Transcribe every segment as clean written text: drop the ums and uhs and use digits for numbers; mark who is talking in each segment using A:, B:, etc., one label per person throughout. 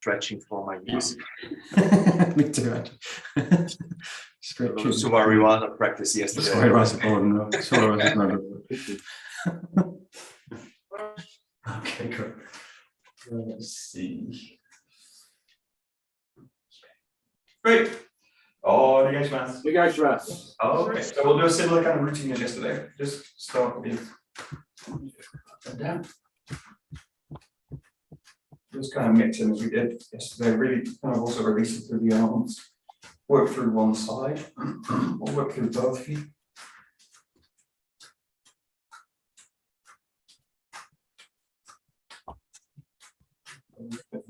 A: stretching for my knees.
B: Me too, actually. Stretching.
A: 𝘱𝑰𝘠𝘦𝘴𝘩 practice yesterday.
B: Okay, good. Let's see. Great. 𝘰𝘰𝘠𝘪𝘐. Okay, so we'll do a similar kind of routine as yesterday. Just start with down. Just kind of mixing as we did yesterday. Really kind of also release it through the arms. Work through one side, or work through both feet.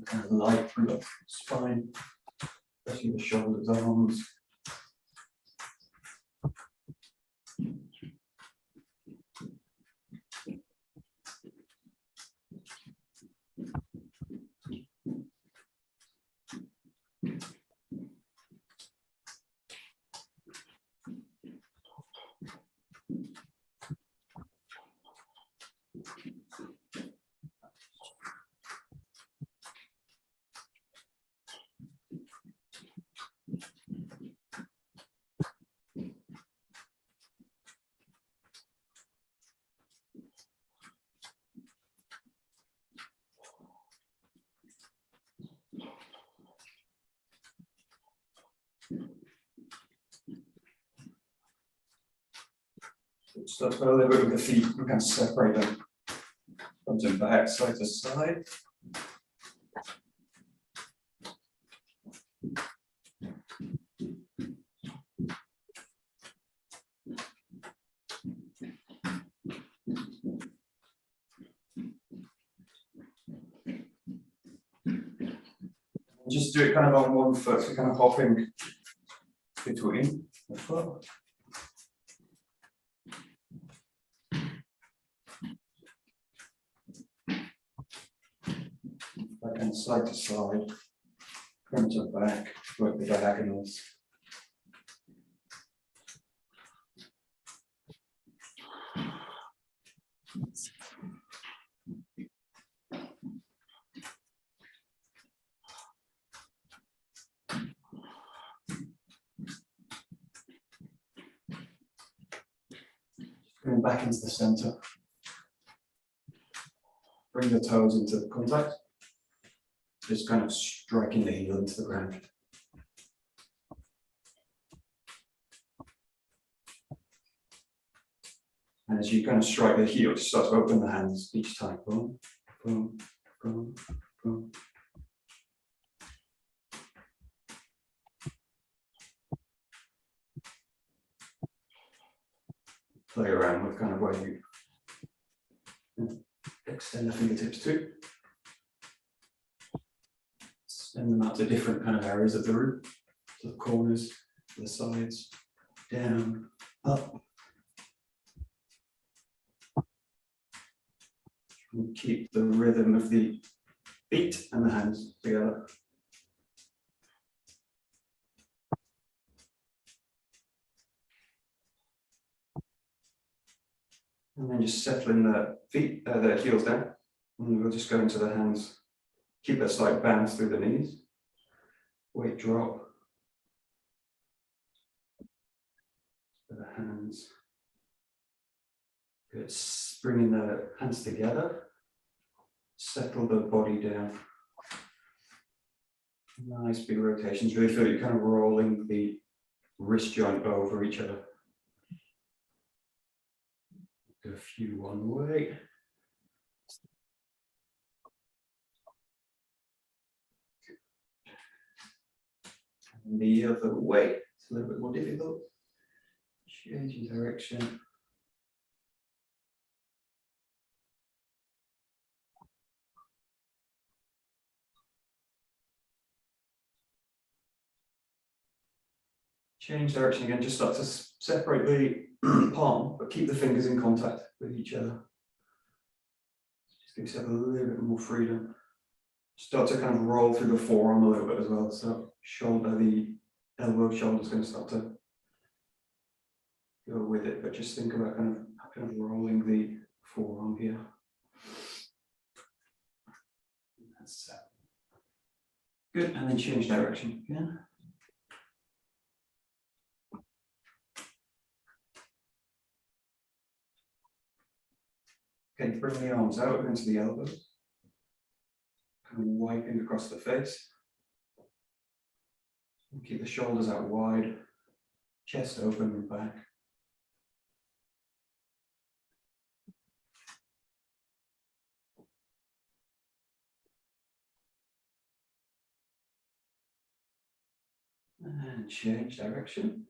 B: Kind of light through the spine, especially the shoulders, arms. Start a little bit with the feet, we can separate them. Front and back, side to side. Just do it kind of on one foot, so kind of hopping between the foot. And side to side, front to back, work the diagonals. Going back into the center. Bring the toes into the contact. Just kind of striking the heel into the ground. And as you kind of strike the heel, just start to open the hands each time. Boom, boom, boom, boom. Play around with kind of where you extend the fingertips to. Send them out to different kind of areas of the root, to the corners, to the sides, down, up. And keep the rhythm of the feet and the hands together. And then just settling the feet, the heels down, and we'll just go into the hands. Keep a slight bounce through the knees. Weight drop. The hands. Good. Bringing the hands together. Settle the body down. Nice big rotations. Really feel you're kind of rolling the wrist joint over each other. Do a few one way. And the other way. It's a little bit more difficult. Change your direction. Change direction again, just start to separate the palm, but keep the fingers in contact with each other. Just give yourself a little bit more freedom. Start to kind of roll through the forearm a little bit as well. So shoulder, the elbow, shoulder's going to start to go with it, but just think about kind of rolling the forearm here. That's Good, and then change direction again. Okay, bring the arms out into the elbows. Kind of wiping across the face. Keep the shoulders out wide, chest open and back. And change direction.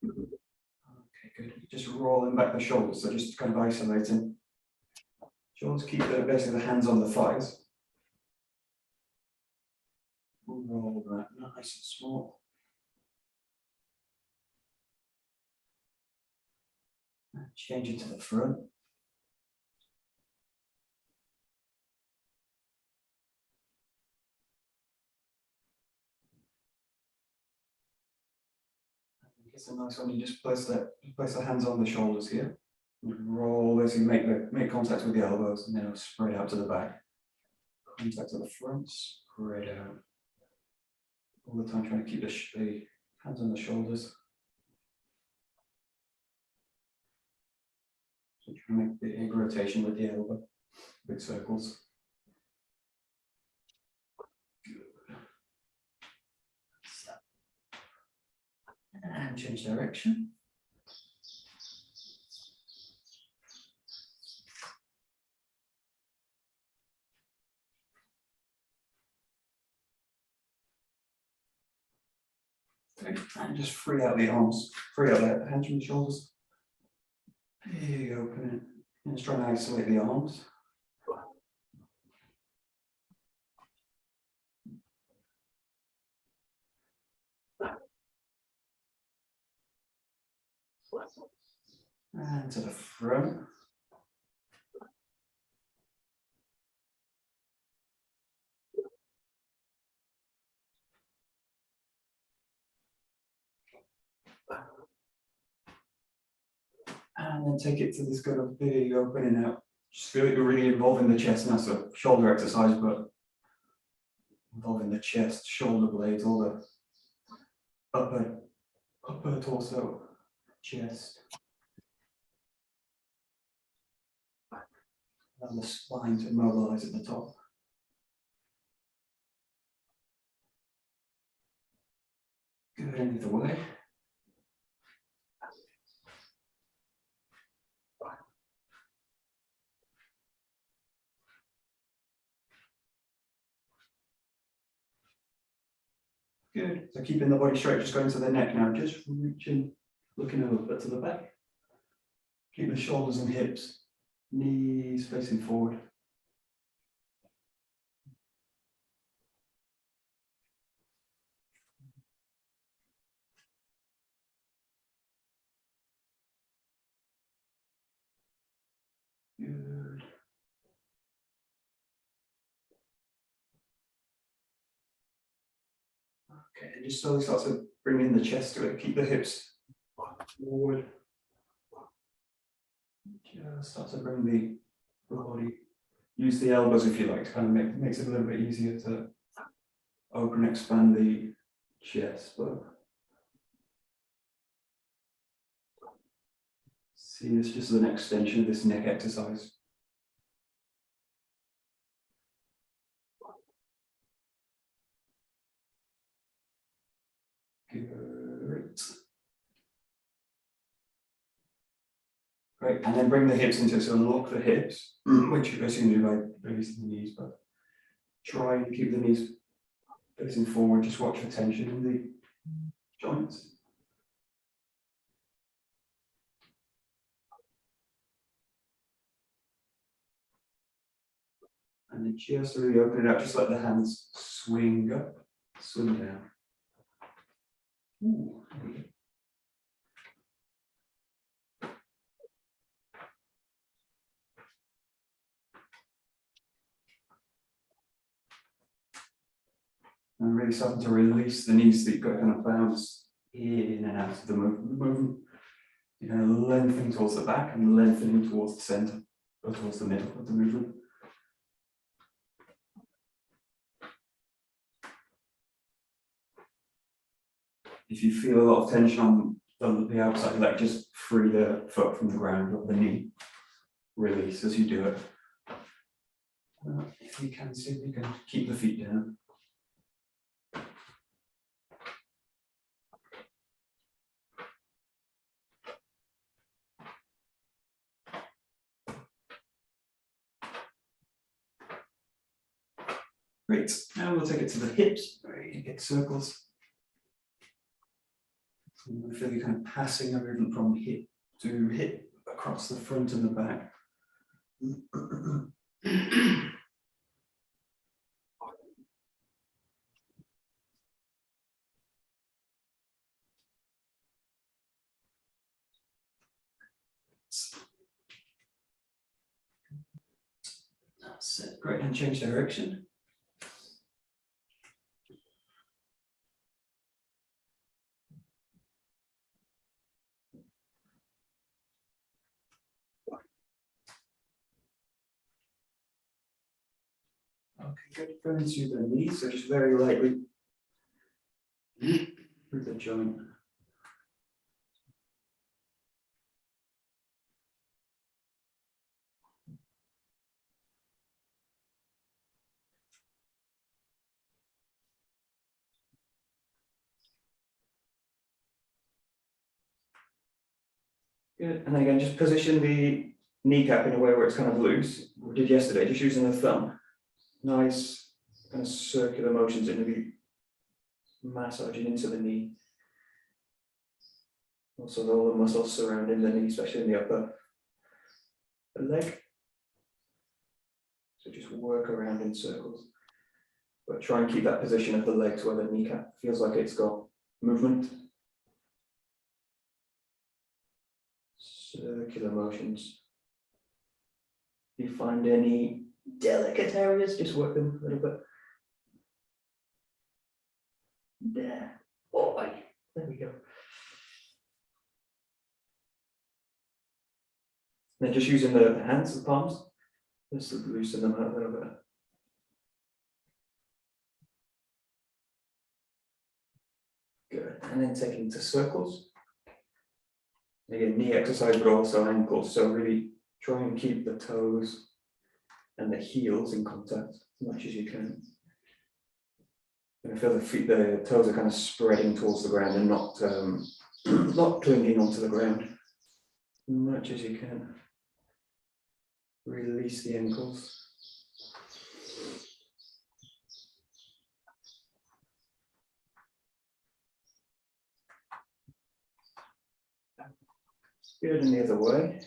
B: Okay, good. Just rolling back the shoulders, so just kind of isolating. Shoulders, keep basically the hands on the thighs. Roll that nice and small. And change it to the front. It's a nice one. You just place the hands on the shoulders here. Roll as you make contact with the elbows, and then it'll spread out to the back. Contact to the front, spread out. All the time trying to keep the hands on the shoulders. So try and make the rotation with the elbow, big circles. And change direction. Okay. And just free out the arms, free out the hands from the shoulders. Here you go, open it. And just try and isolate the arms. And to the front. And then take it to this kind of big opening out. Just feel like you're really involving the chest now, so shoulder exercise, but involving the chest, shoulder blades, all the upper torso, chest. And the spine to mobilize at the top. Good, and either way. Good. So keeping the body straight, just going to the neck now, just reaching, looking over to the back. Keep the shoulders and hips, knees facing forward. Good. Okay, and just slowly start to bring in the chest to it. Keep the hips forward. Just start to bring the body. Use the elbows if you like to kind of makes it a little bit easier to open and expand the chest. But see this just as an extension of this neck exercise. Great, and then bring the hips into it, so lock the hips, which you basically do by releasing the knees, but try and keep the knees facing forward, just watch for tension in the joints. And then just really open it out, just let the hands swing up, swing down. Ooh. And really starting to release the knees, that you've got to kind of bounce in and out of the movement. You're kind of lengthening towards the back and lengthening towards the center, or towards the middle of the movement. If you feel a lot of tension on the outside leg, just free the foot from the ground or the knee. Release as you do it. If you can, see if you can keep the feet down. Great. Now we'll take it to the hips, where you get circles. So I feel you kind of passing a movement from hip to hip across the front and the back. That's it. Great, and change direction. Okay, good. Go into the knees, so just very lightly through the joint. Good, and again, just position the kneecap in a way where it's kind of loose. We did yesterday, just using the thumb. Nice kind of circular motions in the massaging into the knee. Also all the muscles surrounding the knee, especially in the upper leg. So just work around in circles. But try and keep that position of the legs where the kneecap feels like it's got movement. Circular motions. If you find any delicate areas, just work them a little bit. There. Oh, there we go. Then just using the hands, the palms, just to loosen them out a little bit. Good. And then taking to circles. Again, knee exercise, but also ankles. So really try and keep the toes and the heels in contact as much as you can. And I feel the feet, the toes are kind of spreading towards the ground and not not clinging onto the ground as much as you can. Release the ankles. Good, and the other way.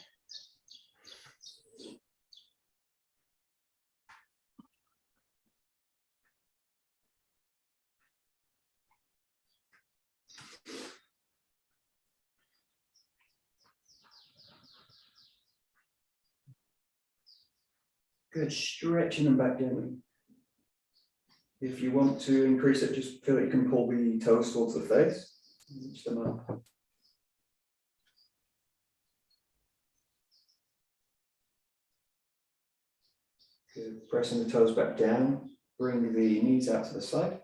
B: Good, stretching them back gently. If you want to increase it, just feel that you can pull the toes towards the face. Reach them up. Good, pressing the toes back down. Bring the knees out to the side.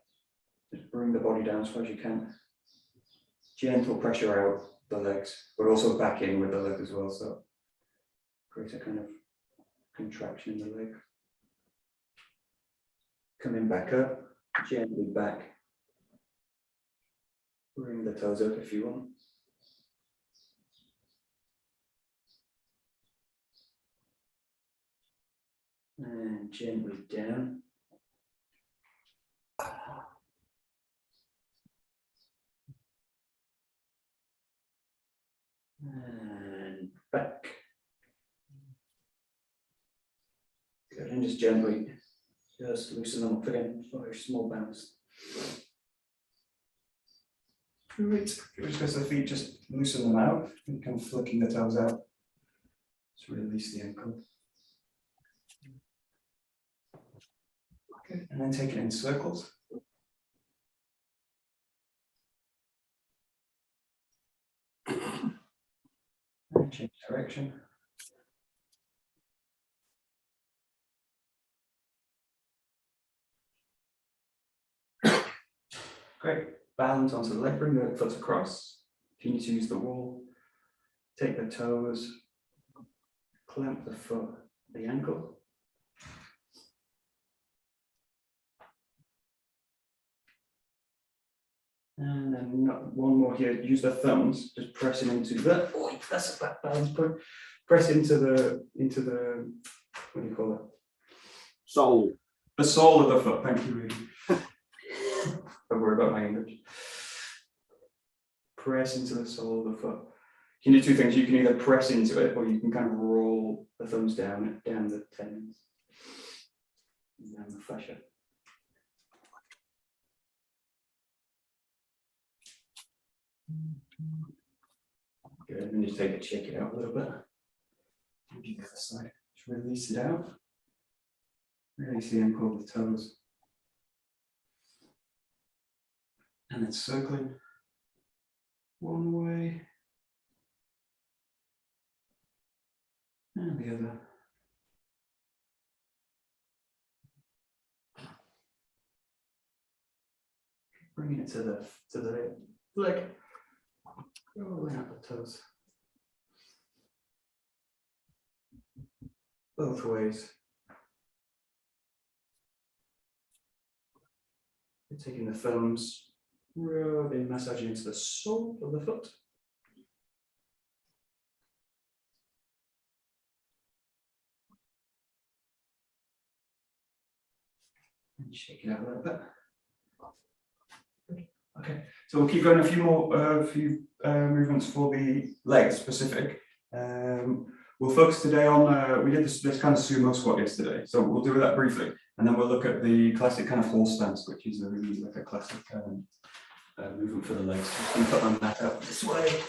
B: Just bring the body down as far as you can. Gentle pressure out the legs, but also back in with the leg as well. So create a kind of contraction in the leg. Coming back up, gently back. Bring the toes up if you want. And gently down. And back. Good, and just gently, just loosen them up again for a small bounce. Great. Just go to the feet, just loosen them out and kind of flicking the toes out. Just release the ankle. Okay, and then take it in circles. change direction. Great. Balance onto the leg, bring the foot across. Continue to use the wall. Take the toes, clamp the foot, the ankle. And then one more here, use the thumbs, just pressing into the, oh, that's a back balance point. Press into the, what do you call it?
C: Sole.
B: The sole of the foot, thank you, Rudy. Don't worry about my English. Press into the sole of the foot. You can do two things. You can either press into it, or you can kind of roll the thumbs down the tendons, down the fascia. Good. And then just take it, shake it out a little bit. Do the other side. Just release it out. Release the ankle with the toes. And then circling one way and the other. Bringing it to the leg. Rolling out the toes. Both ways. You're taking the thumbs, rubbing, massaging into the sole of the foot. And shake it out a little bit. Good. Okay, so we'll keep going a few more movements for the legs specific. We'll focus today on, we did this kind of sumo squat yesterday, so we'll do that briefly. And then we'll look at the classic kind of horse stance, which is really like a classic movement for the legs. Just going to put my mat out this way.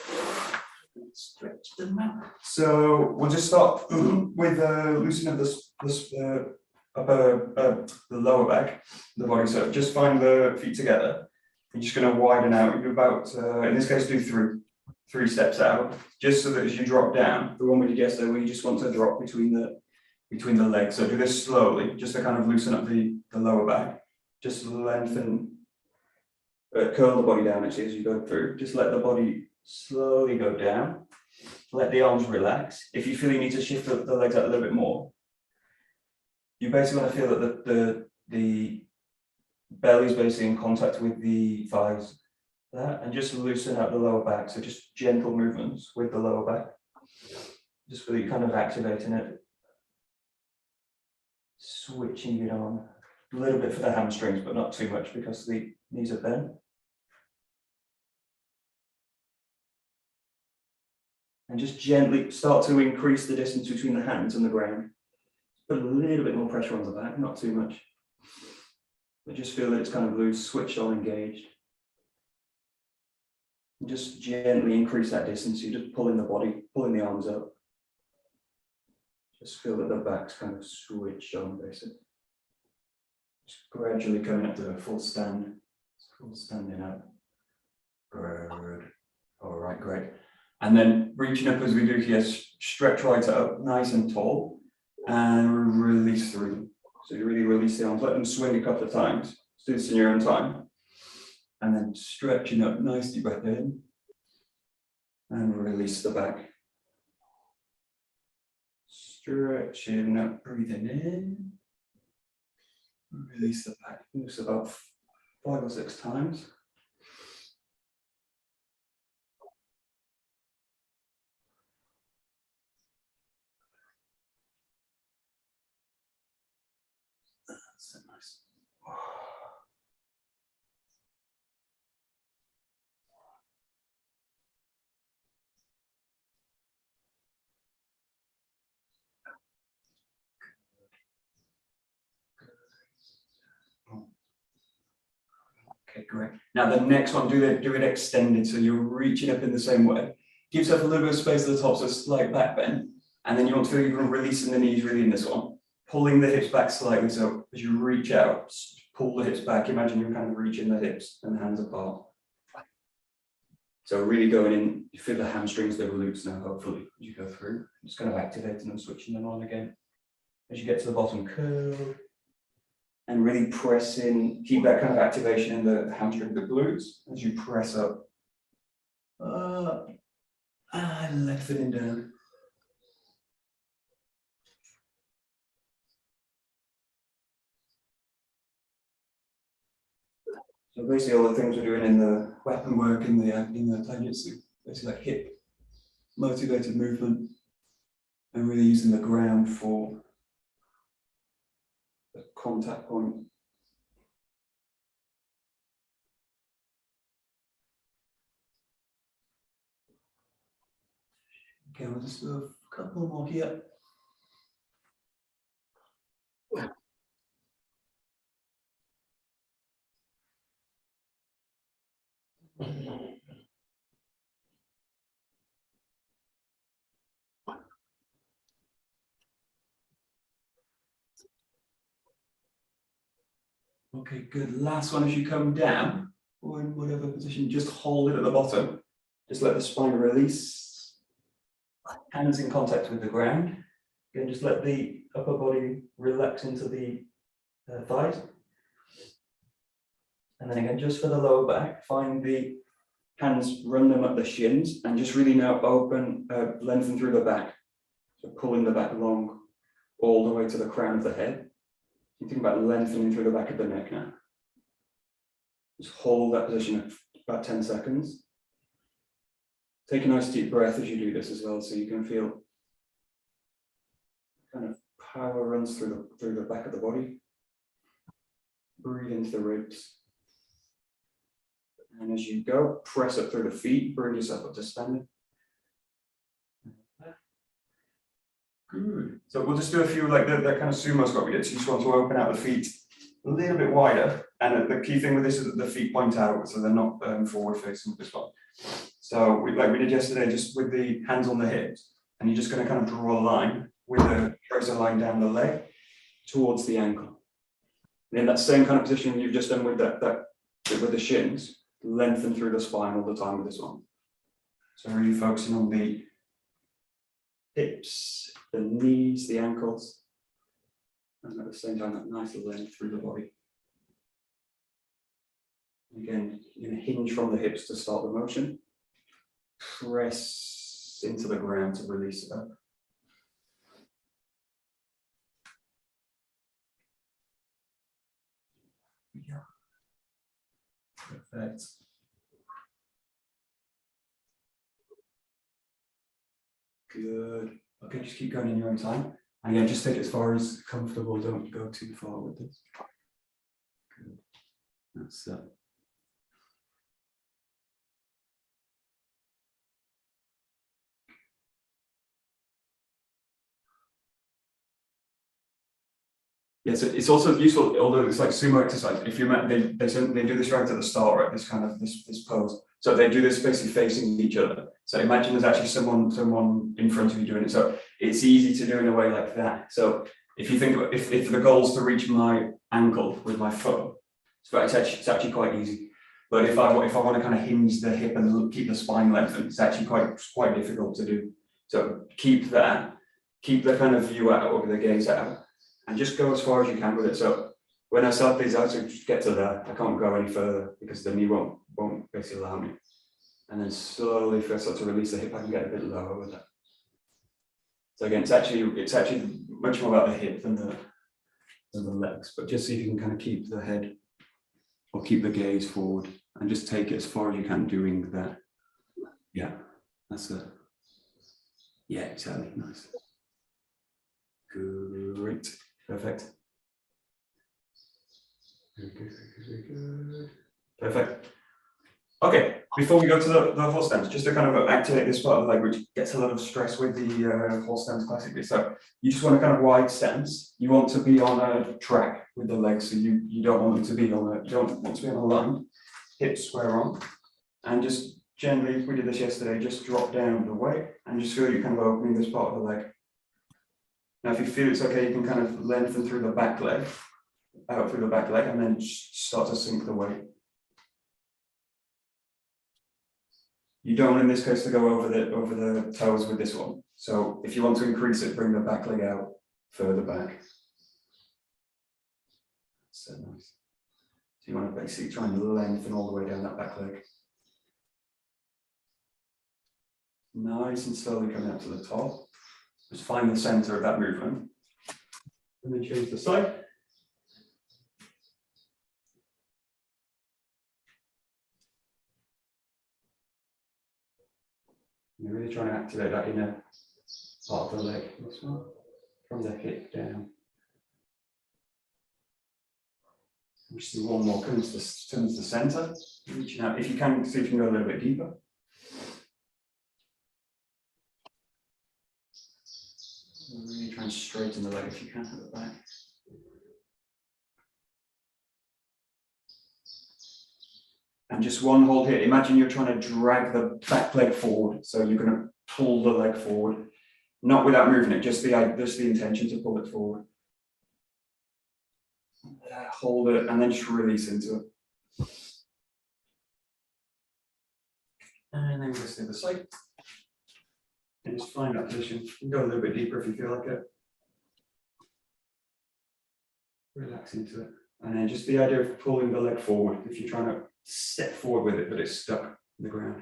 B: Stretch them out. So we'll just start with loosening up the lower back, the body. So just find the feet together. You're just going to widen out. You do about, in this case, do three steps out, just so that as you drop down, the one we did yesterday, where you just want to drop between the legs. So do this slowly, just to kind of loosen up the lower back. Just lengthen, curl the body down actually as you go through. Just let the body slowly go down. Let the arms relax. If you feel you need to shift the legs out a little bit more, you basically want to feel that the belly is basically in contact with the thighs. And just loosen out the lower back. So just gentle movements with the lower back. Just really kind of activating it. Switching it on a little bit for the hamstrings, but not too much because the knees are bent. And just gently start to increase the distance between the hands and the ground. Put a little bit more pressure on the back, not too much. But just feel that it's kind of loose, switched on, engaged. And just gently increase that distance. You're just pulling the body, pulling the arms up. Just feel that the back's kind of switched on, basically. Just gradually coming up to a full stand. Full standing up. Good. All right, great. And then reaching up as we do here, stretch right up, nice and tall, and release through. So you really release the arms, let them swing a couple of times. Let's do this in your own time. And then stretching up, nice deep breath in, and release the back. Stretching up, breathing in, release the back. Do this about 5 or 6 times. That's nice. Okay, great. Now the next one, do it extended, so you're reaching up in the same way. Give yourself a little bit of space at the top, so slight back bend, and then you want to feel you're releasing the knees really in this one. Pulling the hips back slightly, so as you reach out, pull the hips back. Imagine you're kind of reaching the hips and the hands apart. So really going in, you feel the hamstrings, the glutes now, hopefully, as you go through. Just kind of activating them, switching them on again. As you get to the bottom curl, and really press in, keep that kind of activation in the hamstring, the glutes, as you press up. And lengthening down. So basically all the things we're doing in the weapon work in the taijutsu, basically like hip motivated movement and really using the ground for the contact point. Okay, we'll just do a couple more here. Okay, good. Last one, as you come down, or in whatever position, just hold it at the bottom. Just let the spine release. Hands in contact with the ground. Again, just let the upper body relax into the thighs. And then again, just for the lower back, find the hands, run them up the shins, and just really now open, lengthen through the back. So pulling the back long all the way to the crown of the head. You think about lengthening through the back of the neck now. Just hold that position for about 10 seconds. Take a nice deep breath as you do this as well, so you can feel kind of power runs through the back of the body. Breathe into the ribs. And as you go, press up through the feet, bring yourself up to standing. Good. So we'll just do a few like that kind of sumo squat we did. So you just want to open out the feet a little bit wider. And the key thing with this is that the feet point out, so they're not forward facing with this one. So like we did yesterday, just with the hands on the hips, and you're just going to kind of draw a line with the tracer line down the leg towards the ankle. And in that same kind of position you've just done with with the shins, lengthen through the spine all the time with this one. So really focusing on the hips, the knees, the ankles, and at the same time that nice length through the body. Again, you're going to hinge from the hips to start the motion. Press into the ground to release it up. Yeah. Perfect. Good. Okay, just keep going in your own time. And again, just take it as far as comfortable. Don't go too far with this. Good. That's that. Yes, it's also useful, although it's like sumo exercise. If you they do this right at the start, right? This kind of this pose. So they do this basically facing each other. So imagine there's actually someone in front of you doing it. So it's easy to do in a way like that. So if you think about, if the goal is to reach my ankle with my foot, so it's actually quite easy. But if I want to kind of hinge the hip and keep the spine lengthened, it's actually quite difficult to do. So keep the kind of view out or the gaze out. And just go as far as you can with it. So when I start these out, so just get to there. I can't go any further because the knee won't basically allow me. And then slowly, if I start to release the hip, I can get a bit lower with that. So again, it's actually much more about the hip than the legs. But just see if you can kind of keep the head or keep the gaze forward and just take it as far as you can doing that. Yeah, that's it. Yeah, exactly. Nice. Great. Perfect. Good. Perfect. Okay, before we go to the horse stance, just to kind of activate this part of the leg, which gets a lot of stress with the horse stance classically. So you just want a kind of wide stance. You want to be on a track with the legs, so you don't want them to be on a line. Hips square on, and just gently, we did this yesterday, just drop down the weight and just feel you kind of opening this part of the leg. Now, if you feel it's okay, you can kind of lengthen through the back leg, out through the back leg, and then start to sink the weight. You don't want in this case to go over the toes with this one. So if you want to increase it, bring the back leg out further back. So nice. So you want to basically try and lengthen all the way down that back leg. Nice and slowly coming up to the top. Just find the center of that movement. And then change the side. You're really trying to activate that inner part of the leg as well, from the hip down. Just do one more, comes to the center, reaching out. If you can, see if you can go a little bit deeper. Really try and straighten the leg if you can at the back. And just one hold here. Imagine you're trying to drag the back leg forward. So you're going to pull the leg forward, not without moving it, just the intention to pull it forward. Hold it and then just release into it. And then just to the side. And just find that position. You can go a little bit deeper if you feel like it. Relax into it. And then just the idea of pulling the leg forward. If you're trying to step forward with it, but it's stuck in the ground.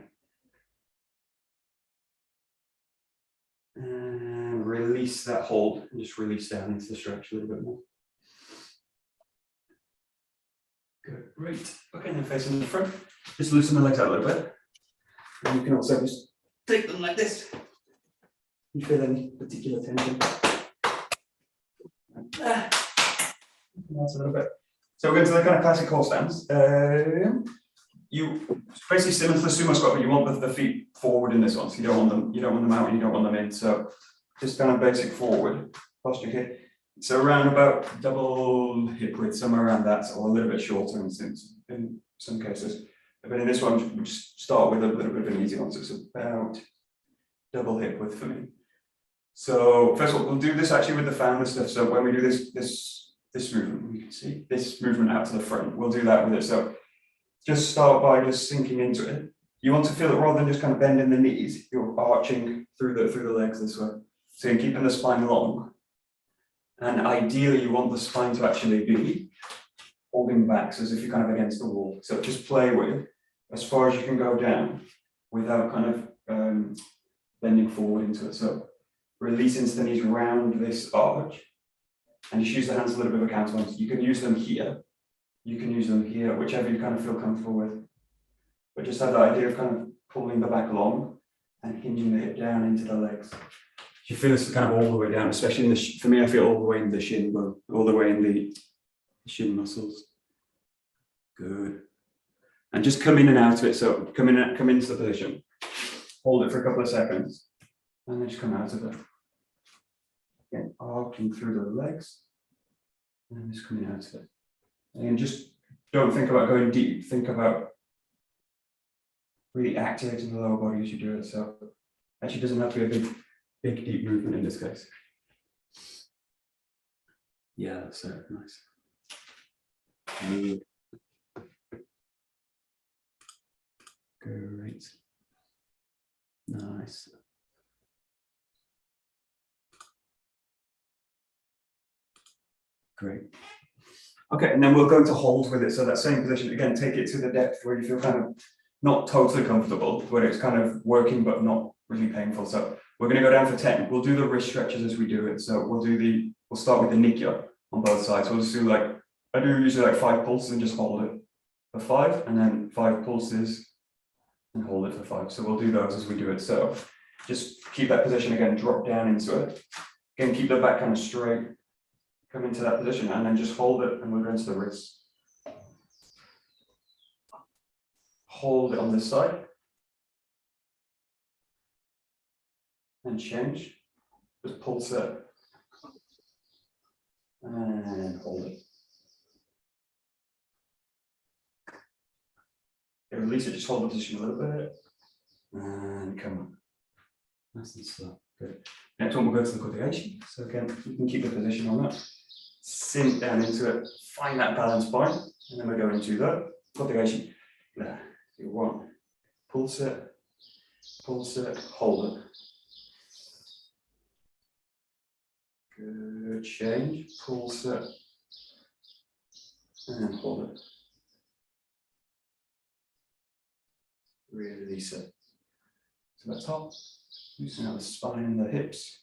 B: And release that hold and just release down into the stretch a little bit more. Good, great. Okay, then facing the front. Just loosen the legs out a little bit. And you can also just take them like this. You feel any particular tension. That's a little bit. So we're going to the kind of classic horse stance. You basically similar to the sumo squat, but you want the feet forward in this one. So you don't want them out and you don't want them in. So just kind of basic forward posture here. So around about double hip width, somewhere around that, or a little bit shorter in some cases. But in this one, we'll just start with a little bit of an easy one. So it's about double hip width for me. So first of all, we'll do this actually with the founder stuff. So when we do this movement, you can see this movement out to the front. We'll do that with it. So just start by just sinking into it. You want to feel it rather than just kind of bending the knees. You're arching through the legs this way. So you're keeping the spine long. And ideally, you want the spine to actually be holding back, so as if you're kind of against the wall. So just play with as far as you can go down without kind of bending forward into it. So release into the knees round this arch. And just use the hands a little bit of a counterbalance. You can use them here. You can use them here, whichever you kind of feel comfortable with. But just have that idea of kind of pulling the back long and hinging the hip down into the legs. You feel this kind of all the way down, especially in the, for me, I feel all the way in the shin bone, all the way in the shin muscles. Good. And just come in and out of it. So come into the position, hold it for a couple of seconds, and then just come out of it. Again, arcing through the legs, and just coming out of it. And just don't think about going deep, think about really activating the lower body as you do it. So actually doesn't have to be a big deep movement in this case. Yeah, that's nice. Great. Nice. Great. Okay, and then we'll go to hold with it. So that same position, again, take it to the depth where you feel kind of not totally comfortable, where it's kind of working but not really painful. So we're going to go down for 10. We'll do the wrist stretches as we do it. So we'll start with the 𝘵𝑰𝑗𝑰 on both sides. We'll just do I do usually 5 pulses and just hold it for 5, and then 5 pulses and hold it for 5. So we'll do those as we do it. So just keep that position again, drop down into it. Again, keep the back kind of straight. Come into that position and then just hold it, and we'll go into the wrists. Hold it on this side. And change. Just pulse it. And hold it. Okay, release it, just hold the position a little bit. And come on. Nice and slow. Good. Next one, we'll go to the 𝘥𝘰𝘦𝘴𝘩. So again, you can keep the position on that. Sink down into it, find that balance point, and then we go into the 𝘥𝘰𝘦𝘴𝘩. There, do 1, pulse it, pulse it, hold it. Good, change, pulse it, and hold it. Release it. To the top, loosen out the spine and the hips.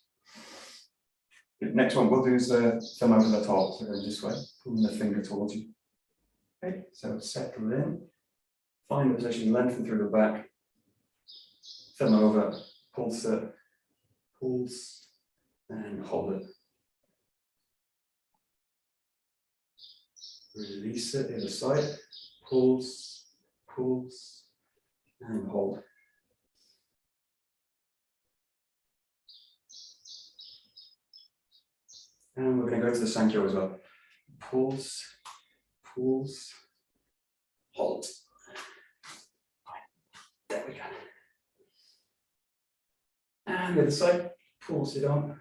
B: The next one we'll do is the thumb over the top, so going this way, pulling the finger towards you. Okay, so settle in, find the position, lengthen through the back, thumb over, pulse it, pulse, and hold it. Release it, the other side, pulse, pulse, and hold. And we're going to go to the Sankyo as well. Pulse, pulse, hold. There we go. And the other side, pulse it on.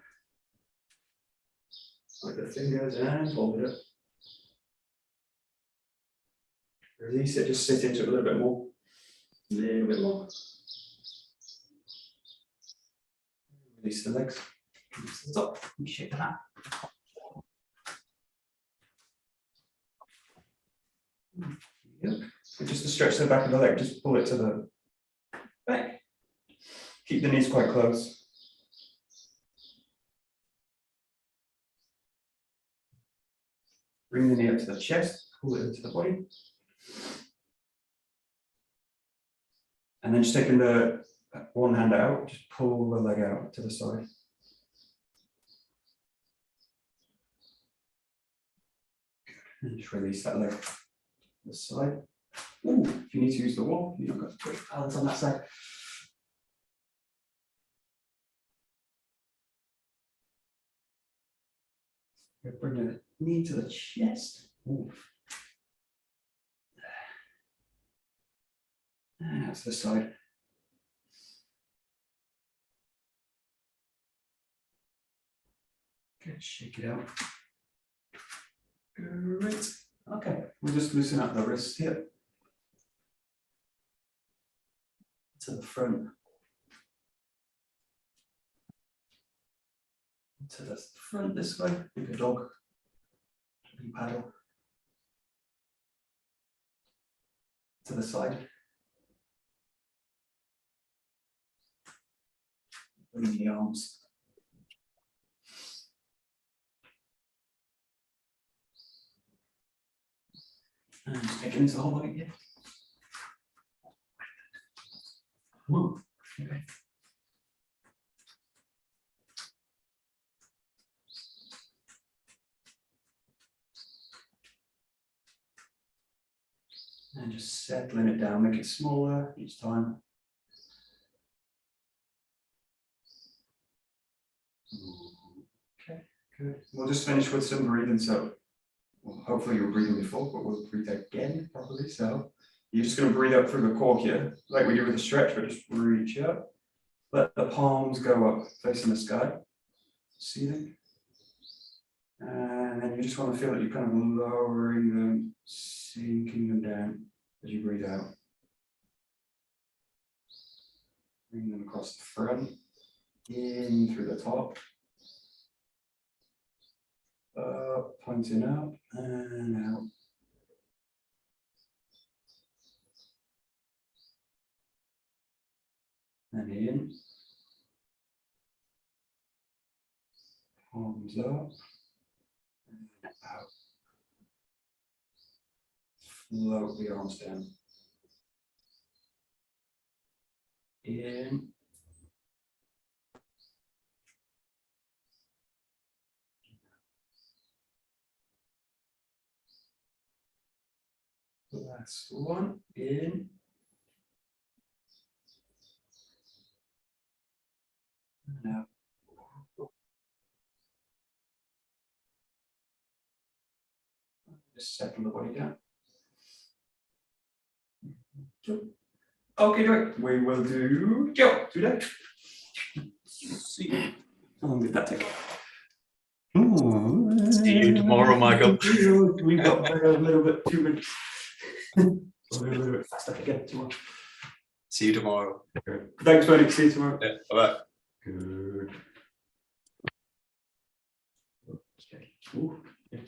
B: With the fingers and hold it up. Release it, just sit into it a little bit more. A little bit more. Release the legs. Release the top. And shake the hand. Yep. And just to stretch the back of the leg, just pull it to the back. Keep the knees quite close. Bring the knee up to the chest, pull it into the body. And then just taking the one hand out, just pull the leg out to the side. And just release that leg to the side. Ooh, if you need to use the wall, you've got a quick balance on that side. Bring the knee to the chest. Ooh. And that's the side. Good, shake it out. Great. Okay, we'll just loosen up the wrist here. To the front. To the front this way, like a dog. Paddle. To the side. Bring the arms. And just taking into the whole body here. Woo. Okay. And just settling it down, make it smaller each time. Okay, good. We'll just finish with some breathing. So well, hopefully you were breathing before, but we'll breathe again probably. So you're just going to breathe up through the core here, like we do with the stretch, but just reach up. Let the palms go up, facing the sky, seating. And then you just want to feel that you're kind of lowering them, sinking them down as you breathe out. Bring them across the front, in through the top. Up, pointing up, and out. And in. Palms up. And out. Float the arms down. In. Last one. In. And out. Just settle the body down. Okay, we will do Joe today. See you. How long did that take?
A: See you tomorrow, Michael.
B: We got there a little bit too much. A little bit faster again tomorrow.
A: See you tomorrow.
B: Good. Thanks, Bernie. See you tomorrow.
A: Yeah, bye.
B: Good. Okay. Ooh, yeah.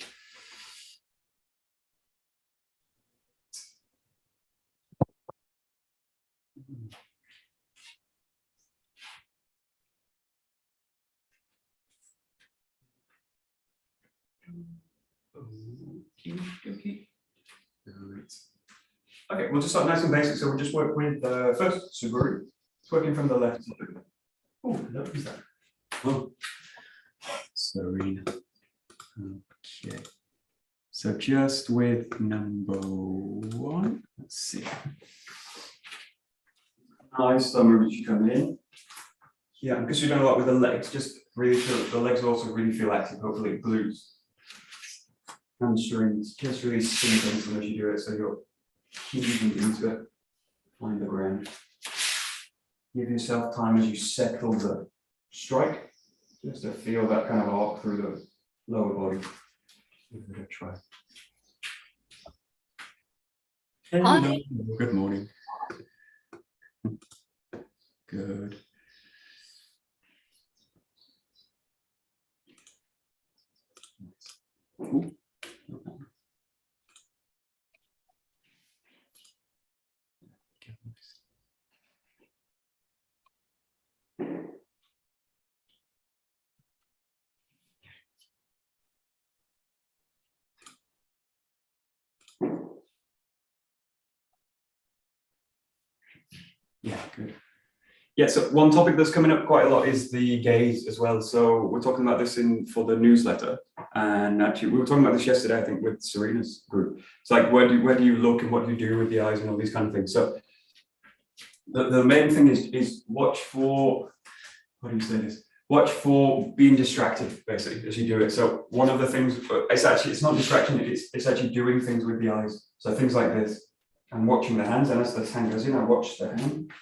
B: Okay. Okay, we'll just start nice and basic. So we'll just work with first 𝘰𝘪𝘁. It's working from the left side. Oh, what is that? Oh, Serena. Okay. So just with number 1, let's see. Nice stomach as you come in. Yeah, because we've done a lot with the legs, just really feel the legs also really feel active, hopefully glutes, hamstrings, just really sink into them as you do it, so you're heaving into it, find the ground. Give yourself time as you settle the strike, just to feel that kind of arc through the lower body. Give it a try. Hello. Good morning. Good. Ooh. Yeah, good. Yeah, so one topic that's coming up quite a lot is the gaze as well. So we're talking about this for the newsletter, and actually we were talking about this yesterday, I think, with Serena's group. It's like where do you look and what do you do with the eyes and all these kind of things. So the main thing is watch for, how do you say this? Watch for being distracted, basically, as you do it. So one of the things, it's not distraction, it's actually doing things with the eyes. So things like this, and watching the hands, and as the hand goes in, I watch the hand.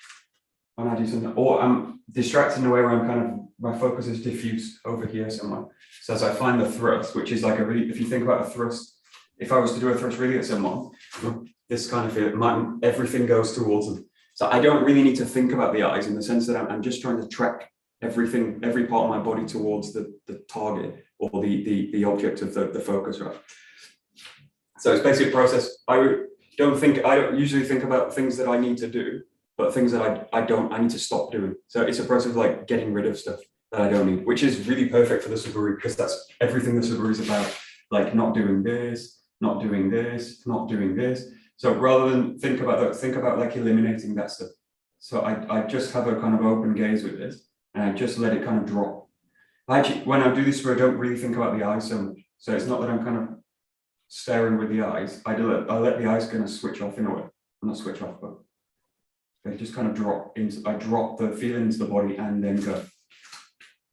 B: When I do something, or I'm distracted in a way where I'm kind of, my focus is diffuse over here somewhere. So as I find the thrust, which is like a really, if you think about a thrust, if I was to do a thrust really at someone, this kind of feel, everything goes towards them. So I don't really need to think about the eyes in the sense that I'm just trying to track everything, every part of my body towards the target or the object of the focus, right? So it's basically a process. I don't usually think about things that I need to do, but things that I need to stop doing. So it's a process of like getting rid of stuff that I don't need, which is really perfect for the 𝘰𝘪𝘁, because that's everything the 𝘰𝘪𝘁 is about, like not doing this, not doing this, not doing this. So rather than think about that, think about like eliminating that stuff. So I just have a kind of open gaze with this, and I just let it kind of drop. Actually, when I do this, I don't really think about the eyes so much. So it's not that I'm kind of staring with the eyes. I let the eyes kind of switch off in a way. Not switch off, but they just kind of drop into, I drop the feeling into the body and then go.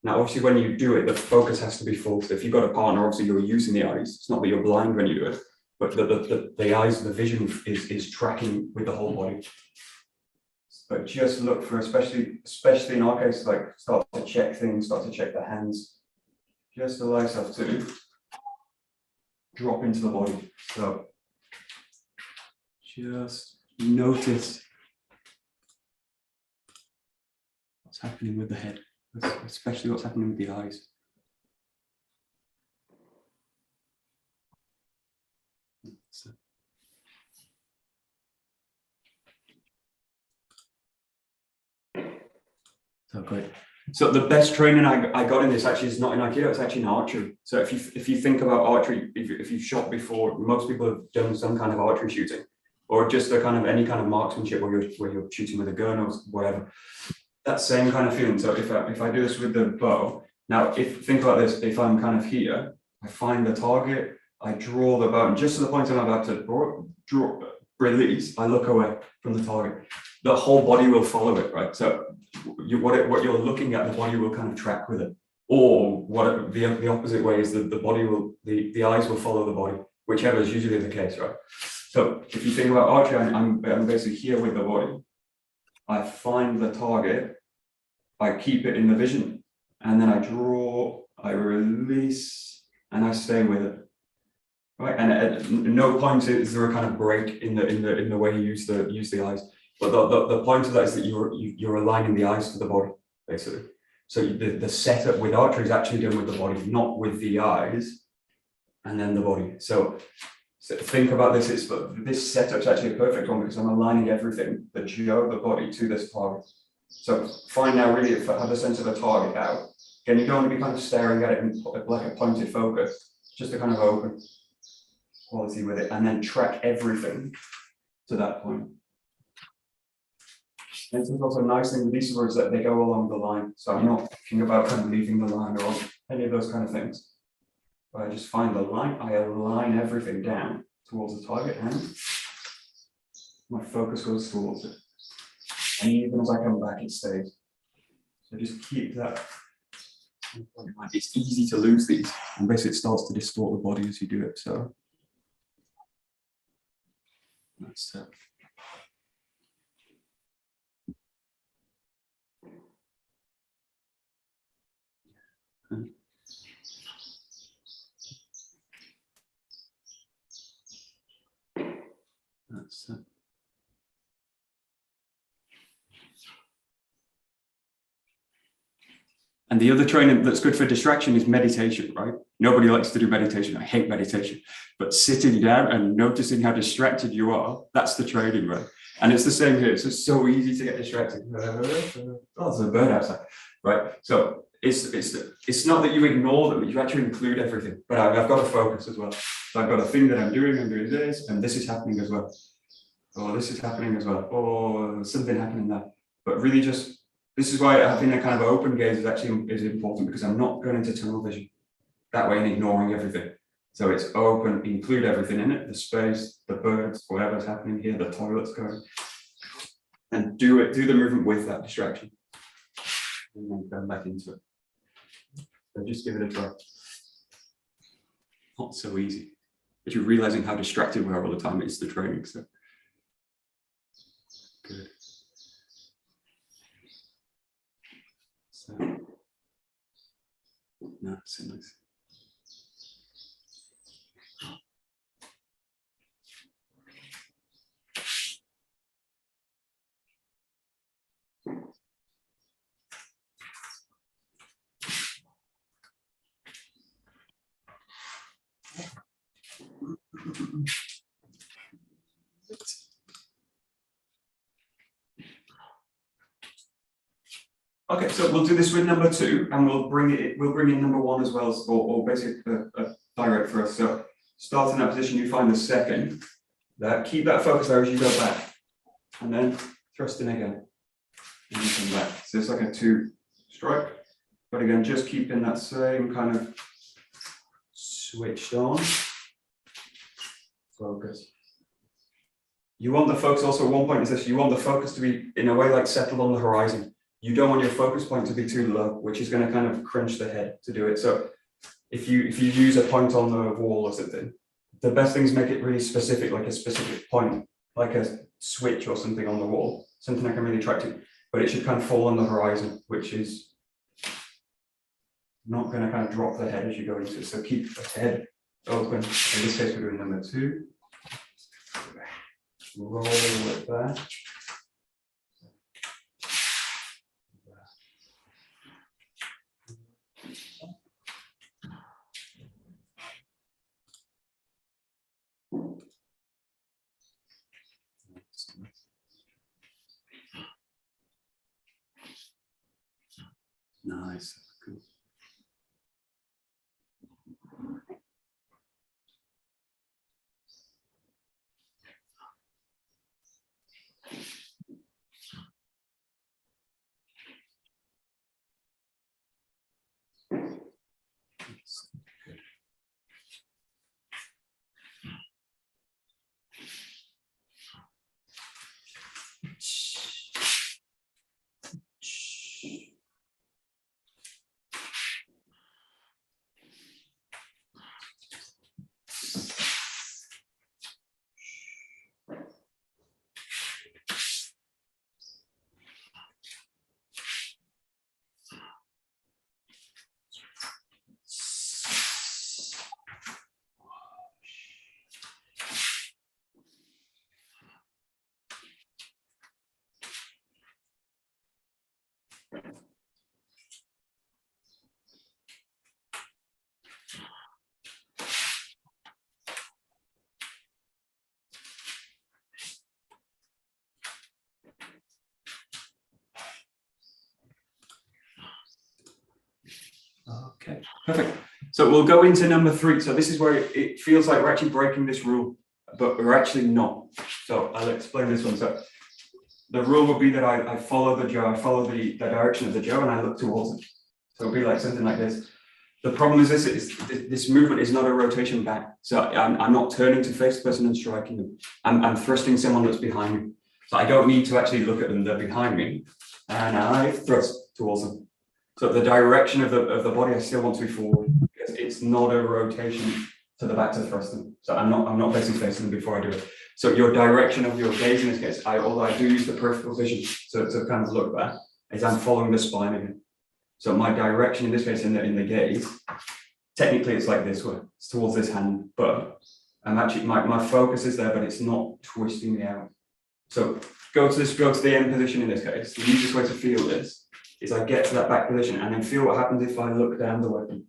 B: Now, obviously, when you do it, the focus has to be full. So if you've got a partner, obviously you're using the eyes. It's not that you're blind when you do it, but the eyes, the vision is tracking with the whole body. But just look for, especially in our case, like start to check things, start to check the hands. Just allow yourself to drop into the body. So just notice what's happening with the head, especially what's happening with the eyes. So great. So the best training I got in this actually is not in Aikido, it's actually in archery. So if you think about archery, if you've shot before, most people have done some kind of archery shooting, or just a kind of any kind of marksmanship where you're shooting with a gun or whatever. That same kind of feeling. So if I do this with the bow, now think about this, if I'm kind of here, I find the target, I draw the bow, and just to the point I'm about to release, I look away from the target. The whole body will follow it, right? So what you're looking at, the body will kind of track with it. Or the opposite way is that the eyes will follow the body, whichever is usually the case, right? So if you think about archery, I'm basically here with the body. I find the target, I keep it in the vision, and then I draw, I release, and I stay with it. Right, and at no point is there a kind of break in the way you use the eyes.
D: But the point of that is that you're aligning the eyes to the body, basically. So the setup with archery is actually done with the body, not with the eyes and then the body. So think about this. This setup's actually a perfect one because I'm aligning everything, the jiu, the body, to this target. So find now really have a sense of a target out. Again, you don't want to be kind of staring at it in like a pointed focus, just a kind of open quality with it, and then track everything to that point. And it's also a nice thing with these words that they go along the line. So I'm not thinking about kind of leaving the line or any of those kind of things. But I just find the line, I align everything down towards the target, and my focus goes towards it. And even as I come back, it stays. So just keep that. It's easy to lose these, and basically it starts to distort the body as you do it. So that's it. That's it. And the other training that's good for distraction is meditation, right? Nobody likes to do meditation. I hate meditation. But sitting down and noticing how distracted you are, that's the training, right? And it's the same here. It's just so easy to get distracted. Oh, there's a bird outside, right? So it's not that you ignore them, you actually include everything. But I've got to focus as well. So I've got a thing that I'm doing this, and this is happening as well. Or this is happening as well. Or something happening there. But really just, this is why having a kind of open gaze is actually important, because I'm not going into tunnel vision that way and ignoring everything. So it's open, include everything in it, the space, the birds, whatever's happening here, the toilet's going, and do the movement with that distraction. And then go back into it. So just give it a try. Not so easy, but you're realizing how distracted we are all the time. It's the training, so good. So no, so nice. Okay, so we'll do this with number 2, and we'll bring in number 1 as well, or basically a direct for us. So start in that position, you find the second. Keep that focus there as you go back, and then thrust in again, and you come back. So it's like a 2 strike, but again, just keeping that same kind of switched on focus. You want the focus also, one point is this, you want the focus to be in a way like settled on the horizon. You don't want your focus point to be too low, which is going to kind of crunch the head to do it. So if you use a point on the wall or something, the best thing is make it really specific, like a specific point, like a switch or something on the wall, something I can really track to, but it should kind of fall on the horizon, which is not going to kind of drop the head as you go into it. So keep the head open. In this case, we're doing number 2. Roll it back. Nice. Cool. Okay, perfect. So we'll go into number 3. So this is where it feels like we're actually breaking this rule, but we're actually not. So I'll explain this one. So the rule would be that I follow the 𝘱, I follow the direction of the 𝘱, and I look towards it. So it'll be like something like this. The problem is this movement is not a rotation back. So I'm not turning to face the person and striking them. I'm thrusting someone that's behind me. So I don't need to actually look at them, they're behind me. And I thrust towards them. So the direction of the body, I still want to be forward. Because it's not a rotation to the back to thrust them. So I'm not basically facing them before I do it. So your direction of your gaze in this case, although I do use the peripheral vision to kind of look back, is I'm following the spine again. So my direction in this case in the gaze, technically it's like this way, it's towards this hand, but I'm actually my focus is there, but it's not twisting me out. So go to the end position in this case. The easiest way to feel this is I get to that back position and then feel what happens if I look down the weapon.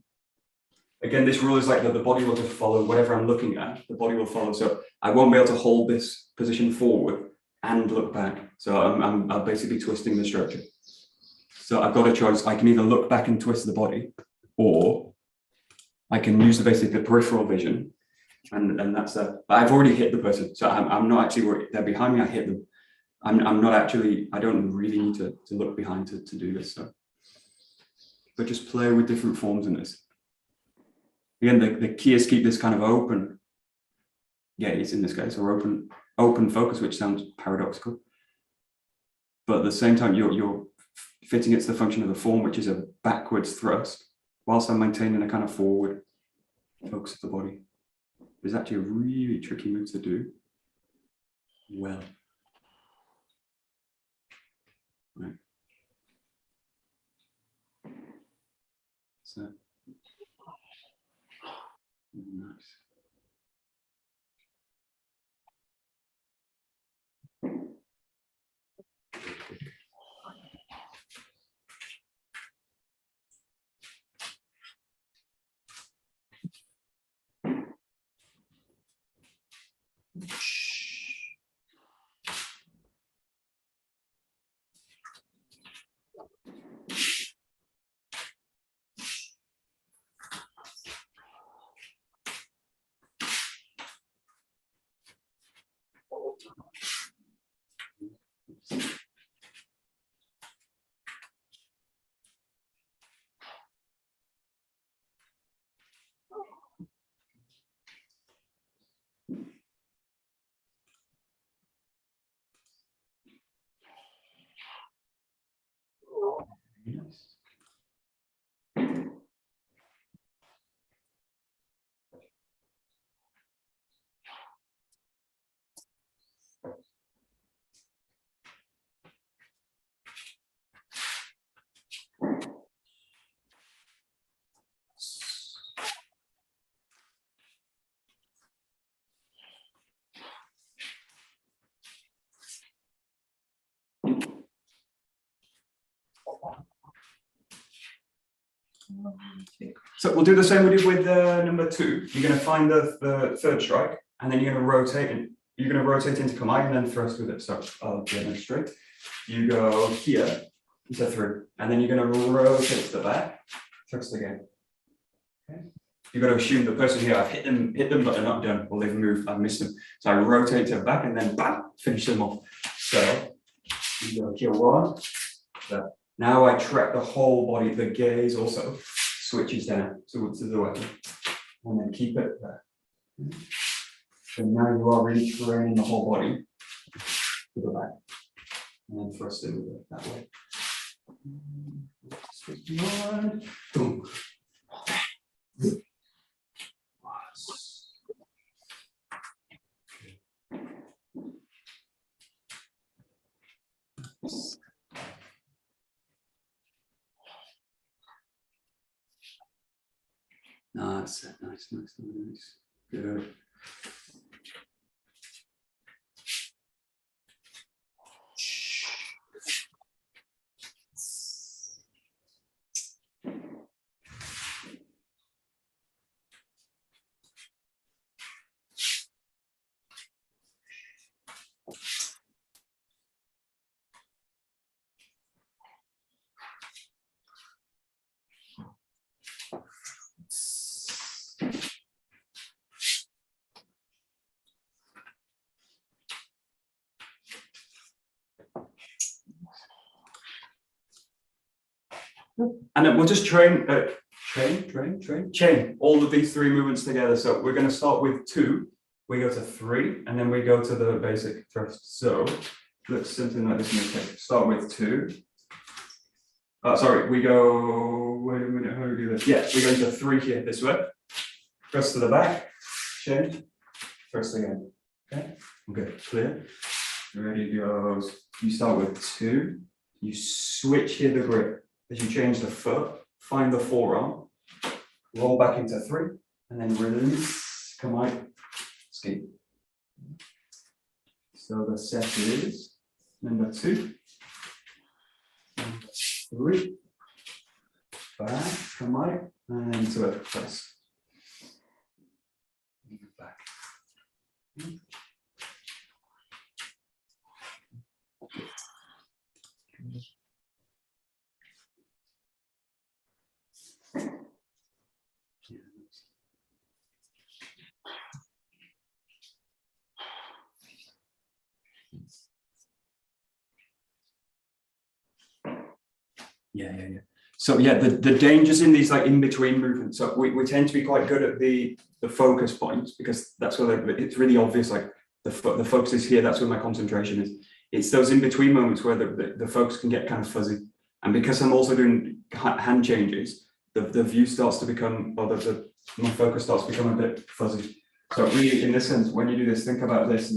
D: Again, this rule is like that the body will just follow whatever I'm looking at, the body will follow. So I won't be able to hold this position forward and look back. So I'm basically twisting the structure. So I've got a choice. I can either look back and twist the body, or I can use the peripheral vision, and that's that. But I've already hit the person, so I'm not actually worried. They're behind me, I hit them. I'm not actually, I don't really need to look behind to do this. So, but just play with different forms in this. Again, the key is keep this kind of open gaze in this case, or open focus, which sounds paradoxical. But at the same time, you're fitting it to the function of the form, which is a backwards thrust, whilst I'm maintaining a kind of forward focus of the body. It's actually a really tricky move to do well. Right. So nice. Yes. So we'll do the same we did with number 2. You're going to find the third strike, and then you're going to rotate it. You're going to rotate into 𝑘𝑚𝑎i and then thrust with it. So I'll demonstrate. You go here into 3, and then you're going to rotate to the back, thrust again. Okay. You've got to assume the person here, I've hit them, but they're not done, or they've moved, I've missed them. So I rotate to the back and then bam, finish them off. So you go here 1. So now I track the whole body, the gaze also switches down towards the weapon, and then keep it there. So now you are really training the whole body to the back, and then thrust it with it that way. Switch 1, boom. Nice. Good. And then we'll just chain all of these three movements together. So we're going to start with 2, we go to 3, and then we go to the basic thrust. So looks something like this. Okay, start with 2. Sorry, we go, wait a minute, how do we do this? Yeah, we go into 3 here, this way. Thrust to the back, chain, thrust again. Okay, good, clear. Ready goes. You start with 2, you switch here the grip. As you change the foot, find the forearm, roll back into 3, and then release, come out, ski. So the set is number 2, number 3, back, come out, and into a press. Back. Yeah. So yeah, the dangers in these like in between movements. So we tend to be quite good at the focus points because that's where it's really obvious. Like the focus is here. That's where my concentration is. It's those in between moments where the focus can get kind of fuzzy. And because I'm also doing hand changes, the view starts to become, or my focus starts to become a bit fuzzy. So really, in this sense, when you do this, think about this.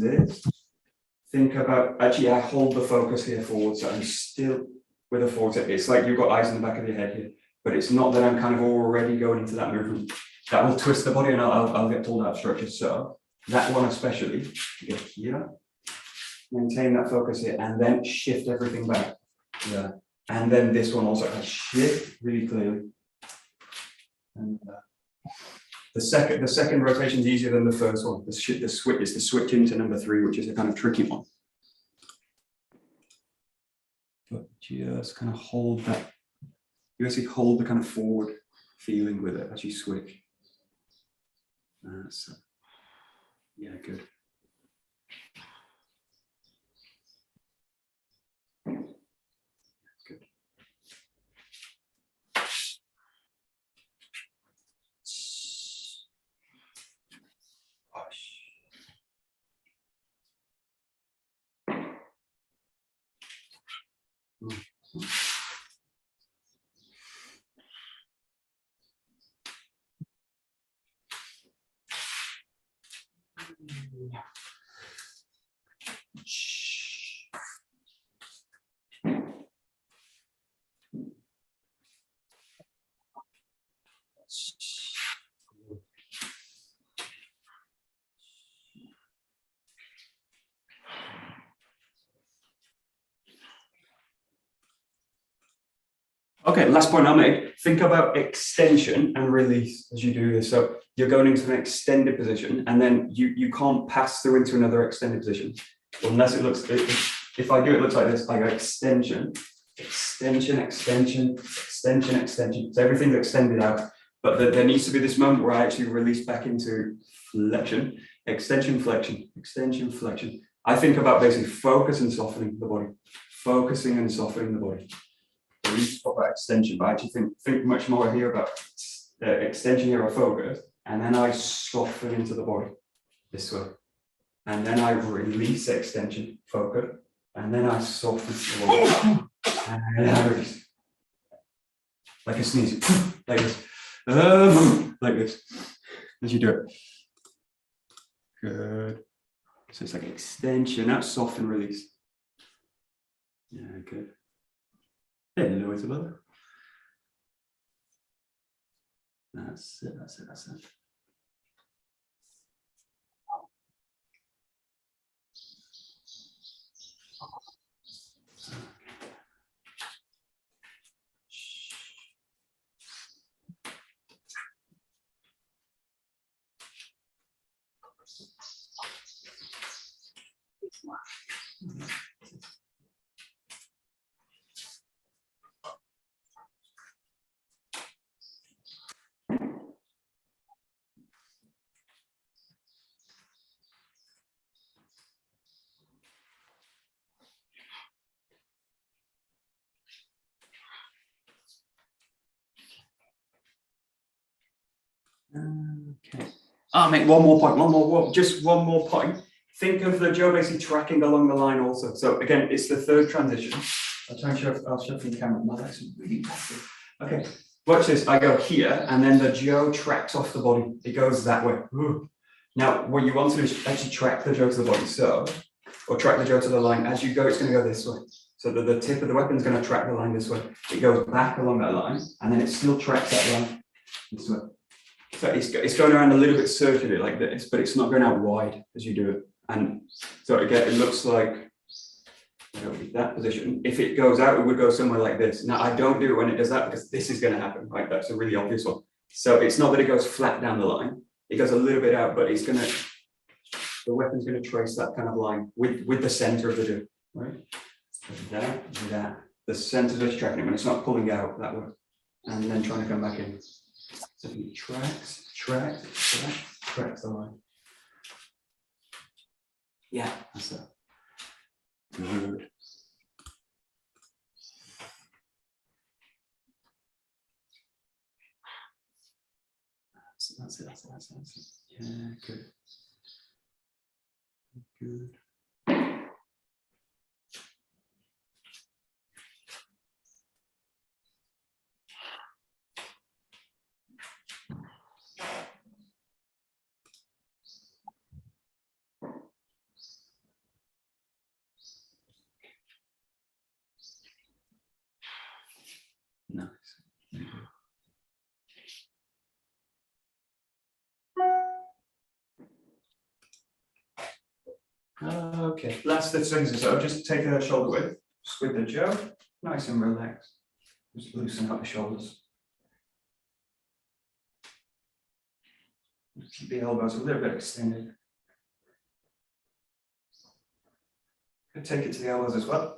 D: Think about actually, I hold the focus here forward, so I'm still with a forward set. It's like you've got eyes in the back of your head here, but it's not that I'm kind of already going into that movement. That will twist the body, and I'll get pulled out of structure. So that one especially, get here, maintain that focus here, and then shift everything back. Yeah, and then this one also, I shift really clearly. And the second rotation is easier than the first one. The switch is the switch into number 3, which is a kind of tricky one. But just kind of hold that. You actually hold the kind of forward feeling with it as you switch. So, yeah, good. Good. Okay, last point I'll make. Think about extension and release as you do this. So you're going into an extended position, and then you can't pass through into another extended position unless it looks. If I do it looks like this. I go extension, extension, extension, extension, extension. So everything's extended out, but there needs to be this moment where I actually release back into flexion, extension, flexion, extension, flexion. I think about basically focus and softening the body, focusing and softening the body. So we talk about extension, but I actually think much more here about extension here or focus, and then I soften into the body this way, and then I release extension, focus, and then I soften the body, and then I release, like a sneeze, like this, as you do it. Good. So it's like extension, that's soften, release. Yeah, good. Hello, Isabella. That's it, that's it, that's it. Okay. I'll make one more point, just one more point. Think of the Joe basically tracking along the line also. So again, it's the third transition. I'll show from the camera. My legs are really passive. Okay, watch this. I go here, and then the Joe tracks off the body. It goes that way. Ooh. Now, what you want to do is actually track the Joe to the body. So, or track the Joe to the line. As you go, it's going to go this way. So that the tip of the weapon is going to track the line this way. It goes back along that line, and then it still tracks that line this way. So it's going around a little bit circular like this, but it's not going out wide as you do it. And so again, it looks like, you know, that position. If it goes out, it would go somewhere like this. Now, I don't do it when it does that because this is going to happen, right? That's a really obvious one. So it's not that it goes flat down the line. It goes a little bit out, but it's going to, the weapon's going to trace that kind of line with the center of the do, right? That. The center is tracking it when it's not pulling out that way. And then trying to come back in. So it tracks the line. Yeah, that's it. Good. That's it. Yeah, good. Good. Nice. Okay, last 30 seconds or so, just take a shoulder width, squid the Joe, nice and relaxed. Just loosen up the shoulders. Keep the elbows a little bit extended. Could take it to the elbows as well.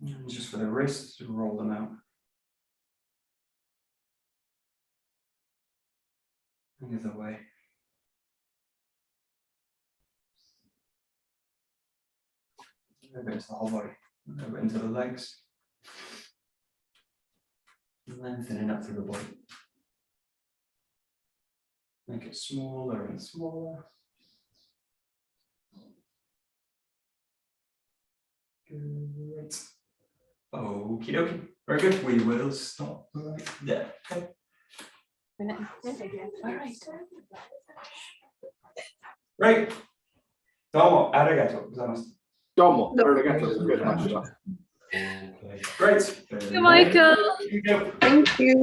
D: And just for the wrists, to roll them out. The other way. A little bit into the whole body, a little bit into the legs. Lengthening up through the body. Make it smaller and smaller. Good. Okie dokie. Very good. We will stop right there. Okay. Great. Domo arigato gozaimasu.
C: Domo arigato gozaimasu.
D: Great.
E: Thank you, Michael.
D: Here you go.
E: Thank you.